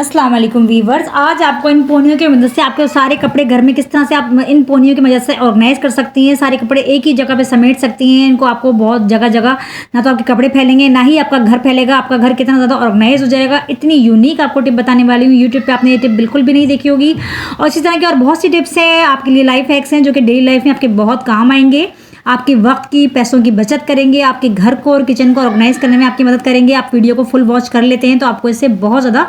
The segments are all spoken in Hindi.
अस्सलाम वालेकुम वीवर्स। आज आपको इन पोनियों की मदद से आपके सारे कपड़े घर में किस तरह से आप इन पोनियों की मदद से ऑर्गेनाइज कर सकती हैं। सारे कपड़े एक ही जगह पे समेट सकती हैं। इनको आपको बहुत जगह जगह ना तो आपके कपड़े फैलेंगे ना ही आपका घर फैलेगा। आपका घर कितना ज़्यादा ऑर्गेनाइज हो जाएगा। इतनी यूनिक आपको टिप बताने वाली हूँ। यूट्यूब पे आपने ये टिप बिल्कुल भी नहीं देखी होगी। और इसी तरह की और बहुत सी टिप्स हैं आपके लिए, लाइफ हैक्स हैं जो कि डेली लाइफ में आपके बहुत काम आएंगे। आपके वक्त की, पैसों की बचत करेंगे, आपके घर को और किचन को ऑर्गेनाइज करने में आपकी मदद करेंगे। आप वीडियो को फुल वॉच कर लेते हैं तो आपको इससे बहुत ज़्यादा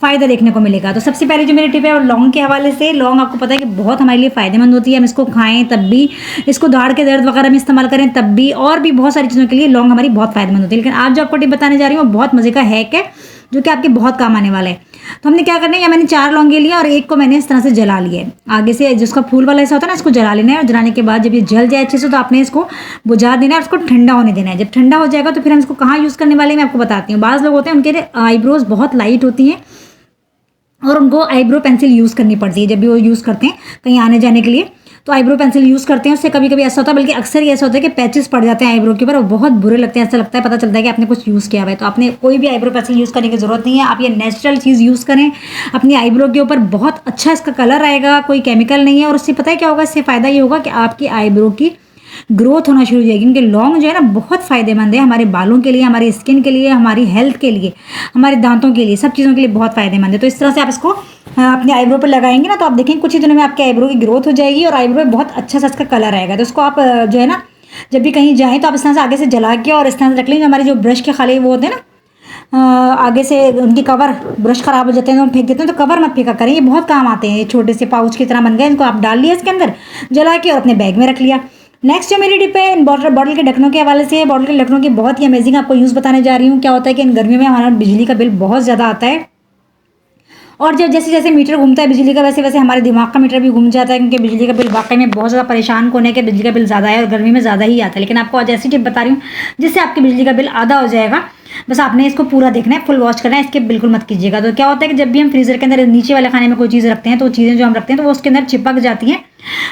फायदा देखने को मिलेगा। तो सबसे पहले जो मेरी टिप है वो लौंग के हवाले से। लौंग आपको पता है कि बहुत हमारे लिए फायदेमंद होती है। हम इसको खाएं तब भी, इसको दाढ़ के दर्द वगैरह में इस्तेमाल करें तब भी, और भी बहुत सारी चीज़ों के लिए लौंग हमारी बहुत फायदेमंद होती है। लेकिन आज जो आपको टिप बताने जा रही हूँ वो बहुत मजे का हैक है जो कि आपके बहुत काम आने वाला है। तो हमने क्या करना है, या मैंने 4 लौंगे लिए और एक को मैंने इस तरह से जला लिया है। आगे से जिसका फूल वाला ऐसा होता है ना, इसको जला लेना है। और जलाने के बाद जब ये जल जाए अच्छे से तो आपने इसको बुझा देना है और इसको ठंडा होने देना है। जब ठंडा हो जाएगा तो फिर हम इसको कहाँ यूज़ करने वाले हैं मैं आपको बताती हूँ। बाज़ लोग होते हैं उनके आईब्रोज बहुत लाइट होती हैं और उनको आईब्रो पेंसिल यूज़ करनी पड़ती है जब भी वो यूज़ करते हैं कहीं आने जाने के लिए। तो आईब्रो पेंसिल यूज़ करते हैं, उससे कभी कभी ऐसा होता है, बल्कि अक्सर ही ऐसा होता है कि पैचेस पड़ जाते हैं आईब्रो के ऊपर और बहुत बुरे लगते हैं। ऐसा लगता है, पता चलता है कि आपने कुछ यूज़ किया हुआ है। तो आपने कोई भी आईब्रो पेंसिल यूज़ करने की ज़रूरत नहीं है। आप ये नेचुरल चीज़ यूज़ करें अपनी आईब्रो के ऊपर। बहुत अच्छा इसका कलर आएगा, कोई केमिकल नहीं है। और उससे पता है क्या होगा, इससे फ़ायदा ये होगा कि आपकी आईब्रो की ग्रोथ होना शुरू हो जाएगी। क्योंकि लौंग जो है ना बहुत फ़ायदेमंद है हमारे बालों के लिए, हमारी स्किन के लिए, हमारी हेल्थ के लिए, हमारे दांतों के लिए, सब चीज़ों के लिए बहुत फ़ायदेमंद है। तो इस तरह से आप इसको अपने आईब्रो पर लगाएंगे ना तो आप देखेंगे कुछ ही दिनों में आपके आईब्रो की ग्रोथ हो जाएगी और आईब्रो में बहुत अच्छा सा इसका कलर आएगा। तो उसको आप जो है ना जब भी कहीं जाएँ तो आप इस तरह से आगे से जला के और इस तरह से रख लेंगे। हमारे जो ब्रश के खाली वो होते हैं ना, आगे से उनकी कवर, ब्रश खराब हो जाते हैं तो हम फेंक देते हैं। तो कवर मत फेंका करें, ये बहुत काम आते हैं। छोटे से पाउच की तरह बन गए, इनको आप डाल लिया इसके अंदर जला के और अपने बैग में रख लिया। नेक्स्ट जो मेरी टिप है इन बॉटल के ढक्कनों के हवाले से। बॉटल के ढक्कनों की बहुत ही अमेजिंग आपको यूज़ बताने जा रही हूँ। क्या होता है कि इन गर्मियों में हमारा बिजली का बिल बहुत ज़्यादा आता है और जब जैसे जैसे मीटर घूमता है बिजली का वैसे वैसे हमारे दिमाग का मीटर भी घूम जाता है। क्योंकि बिजली का बिल वाकई में बहुत ज़्यादा परेशान होने के बिजली का बिल ज़्यादा है और गर्मी में ज़्यादा ही आता है। लेकिन आपको आज ऐसी टिप बता रही हूँ जिससे आपके बिजली का बिल आधा हो जाएगा। बस आपने इसको पूरा देखना है, फुल वॉच करना है, इसके बिल्कुल मत कीजिएगा। तो क्या होता है कि जब भी हम फ्रीजर के अंदर नीचे वाले खाने में कोई चीज़ रखते हैं तो चीज़ें जो हम रखते हैं तो वो उसके अंदर चिपक जाती हैं।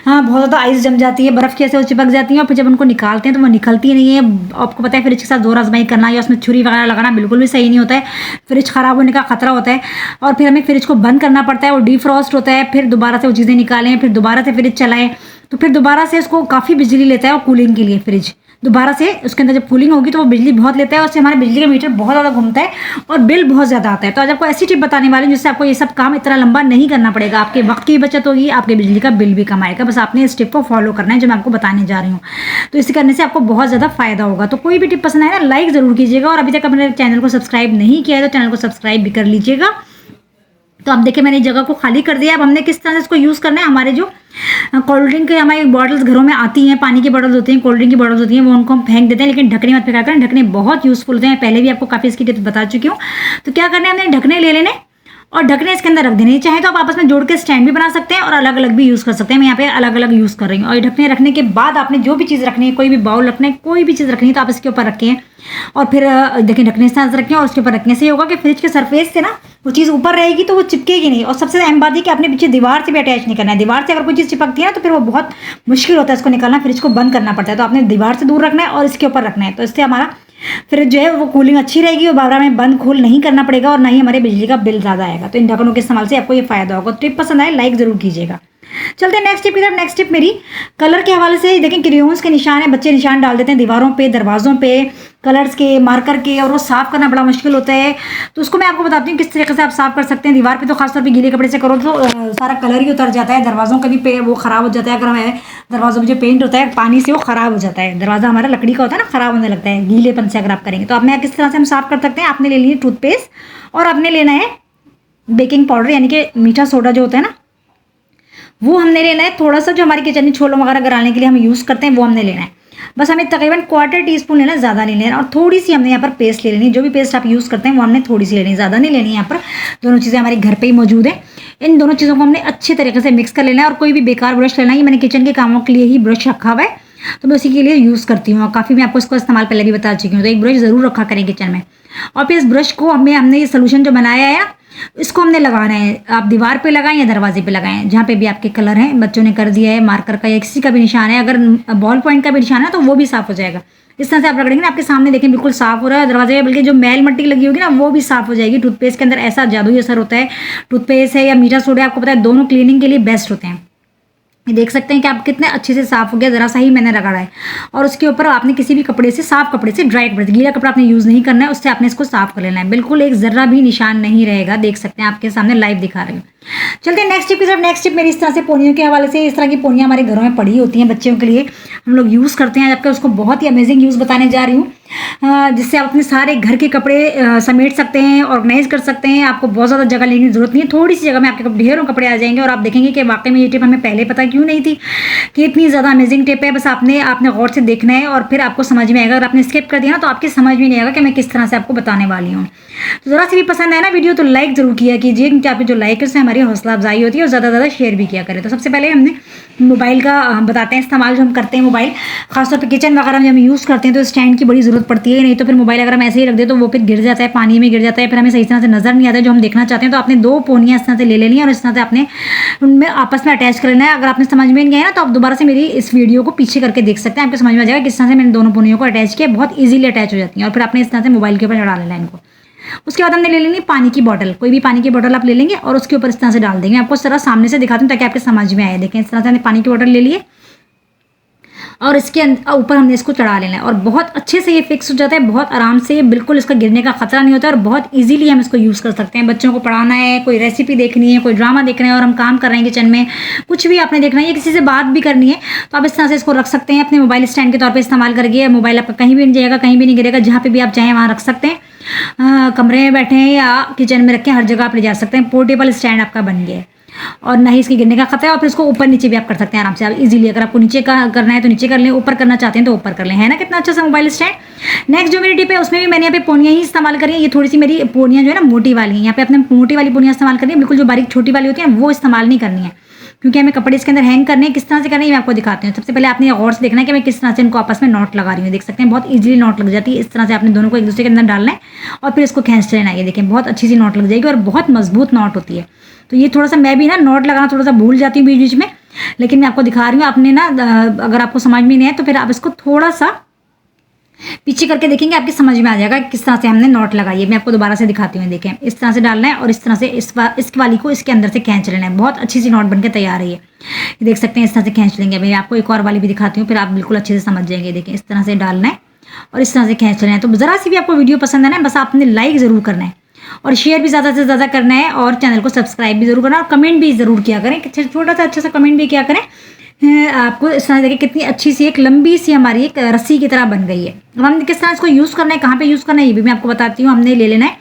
हाँ, बहुत ज़्यादा आइस जम जाती है, बर्फ़ की ऐसे वो चिपक जाती है और फिर जब उनको निकालते हैं तो वो निकलती नहीं है। आपको पता है फ्रिज के साथ जोर आजमाई करना या उसमें छुरी वगैरह लगाना बिल्कुल भी सही नहीं होता है। फ्रिज ख़राब होने का खतरा होता है और फिर हमें फ्रिज को बंद करना पड़ता है। वो डिफ्रॉस्ट होता है, फिर दोबारा से वो चीज़ें निकालें, फिर दोबारा से फ्रिज चलाएं तो फिर दोबारा से उसको काफ़ी बिजली लेता है और कूलिंग के लिए फ्रिज दोबारा से उसके अंदर जब कूलिंग होगी तो वो बिजली बहुत लेता है और उससे हमारे बिजली का मीटर बहुत ज़्यादा घूमता है और बिल बहुत ज़्यादा आता है। तो आज आपको ऐसी टिप बताने वाली हूँ जिससे आपको ये सब काम इतना लंबा नहीं करना पड़ेगा। आपके वक्त की बचत होगी, आपके बिजली का बिल भी कम आएगा। बस आपने इस टिप को फॉलो करना है जो मैं आपको बताने जा रही हूँ। तो इसे करने से आपको बहुत ज़्यादा फायदा होगा। तो कोई भी टिप पसंद आए ना लाइक ज़रूर कीजिएगा और अभी तक अपने चैनल को सब्सक्राइब नहीं किया है तो चैनल को सब्सक्राइब भी कर लीजिएगा। तो आप देखिए मैंने जगह को खाली कर दिया। अब हमने किस तरह से इसको यूज़ करना है। हमारे जो कोल्ड ड्रिंक के हमारी बॉटल्स घरों में आती हैं, पानी की बॉटल्स होती हैं, कोल्ड ड्रिंक की बॉटल्स होती हैं, वो उनको हम फेंक देते हैं। लेकिन ढकने मत फेंका करें, ढकने बहुत यूज़फुल होते हैं। पहले भी आपको काफ़ी इसकी टिप्स बता चुकी हूँ। तो क्या करना है, हमने ढकने ले लेने और ढकने इसके अंदर रख देने। चाहे तो आप आपस में जोड़ के स्टैंड भी बना सकते हैं और अलग अलग भी यूज़ कर सकते हैं। मैं यहाँ पे अलग अलग यूज़ कर रही हूँ। और ये ढकने रखने के बाद आपने जो भी चीज़ रखनी है, कोई भी बाउल रखना है, कोई भी चीज़ रखनी है तो आप इसके ऊपर रखें और फिर देखिए ढकने से रखें और उसके ऊपर रखने से ये होगा कि फ्रिज के सरफेस से ना वो चीज़ ऊपर रहेगी तो वो चिपकेगी नहीं। और सबसे अहम बात है कि आपने पीछे दीवार से भी अटैच नहीं करना है। दीवार से अगर कोई चीज़ चिपकती है ना तो फिर वो बहुत मुश्किल होता है इसको निकालना, फ्रिज को बंद करना पड़ता है। तो आपने दीवार से दूर रखना है और इसके ऊपर रखना है। तो इससे हमारा फ्रिज जो है वो कूलिंग अच्छी रहेगी और बार-बार में बंद खोल नहीं करना पड़ेगा और ना ही हमारे बिजली का बिल ज़्यादा आएगा। तो इन ढक्कनों के इस्तेमाल से आपको ये फ़ायदा होगा। टिप पसंद आए लाइक ज़रूर कीजिएगा। चलते हैं नेक्स्ट टिप की तरफ। नेक्स्ट टिप मेरी कलर के हवाले से। देखें क्रेयॉन्स के निशान है, बच्चे निशान डाल देते हैं दीवारों पे, दरवाज़ों पे, कलर्स के, मार्कर के, और वो साफ़ करना बड़ा मुश्किल होता है। तो उसको मैं आपको बताती हूँ किस तरीके से आप साफ़ कर सकते हैं। दीवार पे तो खासतौर पे गीले कपड़े से करो तो सारा कलर ही उतर जाता है। दरवाज़ों का भी वो ख़राब हो जाता है। अगर हमारे दरवाज़ों में जो पेंट होता है पानी से वो ख़राब हो जाता है। दरवाज़ा हमारा लकड़ी का होता है ना, ख़राब होने लगता है गीलेपन से अगर आप करेंगे। तो अब मैं किस तरह से हम साफ़ कर सकते हैं, आपने ले ली टूथपेस्ट और आपने लेना है बेकिंग पाउडर यानी कि मीठा सोडा जो होता है ना, वो हमने लेना है। थोड़ा सा जो हमारी किचन में छोलों वगैरह गलाने के लिए हम यूज़ करते हैं वो हमने लेना है। बस हमें तकरीबन 1/4 टीस्पून लेना है, ज़्यादा नहीं लेना। और थोड़ी सी हमने यहाँ पर पेस्ट ले लेनी है। जो भी पेस्ट आप यूज़ करते हैं वो हमने थोड़ी सी लेनी है, ज़्यादा नहीं लेनी है। यहाँ पर दोनों चीज़ें हमारे घर पे ही मौजूद है। इन दोनों चीज़ों को हमने अच्छे तरीके से मिक्स कर लेना है। और कोई भी बेकार ब्रश लेना है, ये मैंने किचन के कामों के लिए ही ब्रश रखा हुआ है तो मैं उसी के लिए यूज़ करती हूँ। काफ़ी मैं आपको इसको इस्तेमाल पहले भी बता चुकी हूँ। तो एक ब्रश ज़रूर रखा करें किचन में। और फिर इस ब्रश को हमने ये सोल्यूशन जो बनाया है इसको हमने लगाना है, आप दीवार पे लगाएं या दरवाजे पे लगाएं, जहाँ पे भी आपके कलर हैं, बच्चों ने कर दिया है मार्कर का या किसी का भी निशान है, अगर बॉल पॉइंट का भी निशान है तो वो भी साफ हो जाएगा। इस तरह से आप रगड़ेंगे ना, आपके सामने देखें बिल्कुल साफ हो रहा है दरवाजे पे, बल्कि जो मैल मट्टी लगी होगी ना वो भी साफ हो जाएगी। टूथपेस्ट के अंदर ऐसा जादुई असर होता है, टूथपेस्ट है या मीठा सोडा, आपको पता है दोनों क्लीनिंग के लिए बेस्ट होते हैं। देख सकते हैं कि आप कितने अच्छे से साफ हो गया, जरा सा ही मैंने रगड़ा है। और उसके ऊपर आपने किसी भी कपड़े से, साफ कपड़े से, ड्राई कपड़े से, गीला कपड़ा आपने यूज नहीं करना है, उससे आपने इसको साफ कर लेना है, बिल्कुल एक जरा भी निशान नहीं रहेगा। देख सकते हैं आपके सामने लाइव दिखा रही हूँ। चलते हैं नेक्स्ट टिप की तरफ। नेक्स्ट टिप मेरी इस तरह से पोनियों के हवाले से, इस तरह की पोनियाँ हमारे घरों में पड़ी होती हैं बच्चों के लिए, हम लोग यूज़ करते हैं, जबकि उसको बहुत ही अमेजिंग यूज़ बताने जा रही हूँ, जिससे आप अपने सारे घर के कपड़े समेट सकते हैं, ऑर्गेनाइज कर सकते हैं। आपको बहुत ज़्यादा जगह लेने की जरूरत नहीं है, थोड़ी सी जगह में आपके ढेरों कपड़े आ जाएंगे और आप देखेंगे कि वाकई में ये टिप हमें पहले पता क्यों नहीं थी कि इतनी ज़्यादा अमेजिंग टिप है। बस आपने गौर से देखना है और फिर आपको समझ में आएगा। अगर आपने स्किप कर दिया ना तो आपकी समझ में नहीं आएगा कि मैं किस तरह से आपको बताने वाली हूँ। तो ज़रा सी भी पसंद आए ना वीडियो तो लाइक ज़रूर किया कीजिए, क्योंकि आपकी जो लाइक है उससे हमारी हौसला अफजाई होती है, और ज़्यादा से ज़्यादा शेयर भी किया करें। तो सबसे पहले हमने मोबाइल का बताते हैं इस्तेमाल जो हम करते हैं। मोबाइल खासतौर पर किचन वगैरह में जब हम यूज़ करते हैं तो स्टैंड की बड़ी ज़रूरत पड़ती है, नहीं तो फिर मोबाइल अगर हम ऐसे ही रख दें तो वो फिर गिर जाता है, पानी में गिर जाता है, फिर हमें सही तरह से नजर नहीं आता है जो हम देखना चाहते हैं। तो आपने 2 पोनियाँ इस तरह से ले लेनी है और इस तरह से आपने उनमें आपस में अटैच कर लेना है। अगर आपने समझ में नहीं आया ना तो आप दोबारा से मेरी इस वीडियो को पीछे करके देख सकते हैं, आपको समझ में आ जाएगा किस तरह से मैंने दोनों पोनियों को अटैच किया। बहुत ईजिली अटैच हो जाती हैं और फिर आपने इस तरह से मोबाइल के ऊपर चढ़ा लेना है इनको। उसके बाद हमने ले लेनी पानी की बोतल, कोई भी पानी की बोतल आप ले लेंगे और उसके ऊपर इस तरह से डाल देंगे। आपको इस तरह सामने से दिखाती हूँ ताकि आपके समझ में आए। देखें इस तरह से हमने पानी की बोतल ले लिए और इसके ऊपर हमने इसको चढ़ा लेना है और बहुत अच्छे से ये फिक्स हो जाता है, बहुत आराम से, बिल्कुल इसका गिरने का खतरा नहीं होता है और बहुत इजीली हम इसको यूज़ कर सकते हैं। बच्चों को पढ़ाना है, कोई रेसिपी देखनी है, कोई ड्रामा देखना है और हम काम कर रहे हैं किचन में, कुछ भी आपने देखना है या किसी से बात भी करनी है तो आप इस तरह से इसको रख सकते हैं अपने मोबाइल स्टैंड के तौर पर इस्तेमाल करके। मोबाइल आपका कहीं भी नहीं जाएगा, कहीं भी नहीं गिरेगा, जहाँ पर भी आप चाहें वहाँ रख सकते हैं। कमरे में बैठे हैं या किचन में रखें, हर जगह आप ले जा सकते हैं। पोर्टेबल स्टैंड आपका बन गया है और ना ही इसके गिरने का खतरा है। और फिर इसको ऊपर नीचे भी आप कर सकते हैं आराम से, आप इजीली। अगर आपको नीचे का करना है तो नीचे कर लें, ऊपर करना चाहते हैं तो ऊपर कर लें, है ना कितना अच्छा सा मोबाइल स्टैंड। नेक्स्ट जो मेरी टिप है उसमें भी मैंने यहाँ पे पोनियाँ ही इस्तेमाल करी है। ये थोड़ी सी मेरी पोनियाँ जो है ना मोटी वाली है, यहाँ पे अपने मोटी वाली पोनियाँ इस्तेमाल करनी है, बिल्कुल जो बारीक छोटी वाली होती है वो इस्तेमाल नहीं करनी है, क्योंकि हमें कपड़े इसके अंदर हैंग करने हैं। किस तरह से करने हैं मैं आपको दिखाती हूँ। सबसे पहले आपने गौर से देखना है कि मैं किस तरह से इनको आपस में नॉट लगा रही हूँ। देख सकते हैं बहुत इजीली नॉट लग जाती है। इस तरह से आपने दोनों को एक दूसरे के अंदर डालना है और फिर इसको खींच लेना है। ये देखें बहुत अच्छी सी नॉट लग जाएगी और बहुत मजबूत नॉट होती है। तो ये थोड़ा सा मैं भी ना नॉट लगाना थोड़ा सा भूल जाती हूँ बीच बीच में, लेकिन मैं आपको दिखा रही हूँ। आपने ना अगर आपको समझ में नहीं आए तो फिर आप इसको थोड़ा सा पीछे करके देखेंगे, आपकी समझ में आ जाएगा किस तरह से हमने नॉट लगाई है। मैं आपको दोबारा से दिखाती हूँ। देखें इस तरह से डालना है और इस तरह से इस वाली को इसके अंदर से खींच लेना है। बहुत अच्छी सी नॉट बनकर तैयार है ये, देख सकते हैं इस तरह से खींच लेंगे। मैं आपको एक और वाली भी दिखाती हूँ, फिर आप बिल्कुल अच्छे से समझ जाएंगे। देखें इस तरह से डालना है और इस तरह से खींच लेना है। तो ज़रा सी भी आपको वीडियो पसंद है ना, बस आपने लाइक ज़रूर करना है और शेयर भी ज़्यादा से ज़्यादा करना है और चैनल को सब्सक्राइब भी ज़रूर करना और कमेंट भी ज़रूर किया करें, छोटा सा अच्छा सा कमेंट भी किया करें। आपको इस तरह देखिए कितनी अच्छी सी एक लंबी सी हमारी एक रस्सी की तरह बन गई है। अब हम किस तरह इसको यूज़ करना है, कहाँ पे यूज़ करना है ये भी मैं आपको बताती हूँ। हमने ले लेना है,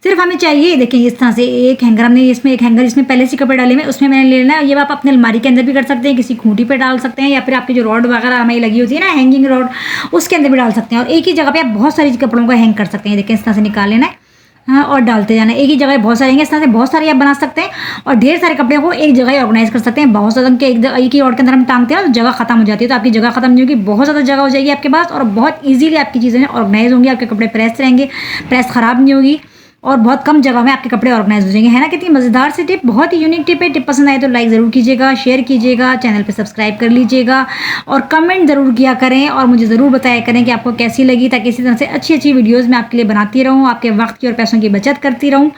सिर्फ हमें चाहिए देखिए इस तरह से एक हैंगर, हमने इसमें एक हैंगर इसमें पहले से कपड़े डाले हुए उसमें मैंने ले लेना है। ये आप अपने अलमारी के अंदर भी कर सकते हैं, किसी खूंटी पे डाल सकते हैं या फिर आपकी जो रॉड वगैरह हमें लगी होती है ना हैंगिंग रॉड, उसके अंदर भी डाल सकते हैं। और एक ही जगह पे आप बहुत सारी कपड़ों को हैंग कर सकते हैं। देखिए इस तरह से निकाल लेना है, हाँ, और डालते जाना है। एक ही जगह बहुत सारे, इस तरह से बहुत सारे आप बना सकते हैं और ढेर सारे कपड़े को एक जगह ऑर्गेनाइज कर सकते हैं। बहुत ज़्यादा के एक ही रॉड के अंदर हम टांगते हैं तो जगह खत्म हो जाती है, तो आपकी जगह खत्म नहीं होगी, बहुत ज़्यादा जगह हो जाएगी आपके पास और बहुत ईजिली आपकी चीज़ें ऑर्गेनाइज होंगी। आपके कपड़े प्रेस रहेंगे, प्रेस खराब नहीं होगी और बहुत कम जगह में आपके कपड़े ऑर्गेनाइज हो जाएंगे, है ना। कितनी मज़ेदार सी टिप, बहुत ही यूनिक टिप है। टिप पसंद आए तो लाइक ज़रूर कीजिएगा, शेयर कीजिएगा, चैनल पे सब्सक्राइब कर लीजिएगा और कमेंट ज़रूर किया करें और मुझे ज़रूर बताया करें कि आपको कैसी लगी, ताकि इसी तरह से अच्छी अच्छी वीडियोज़ मैं आपके लिए बनाती रहूँ, आपके वक्त की और पैसों की बचत करती रहूँ।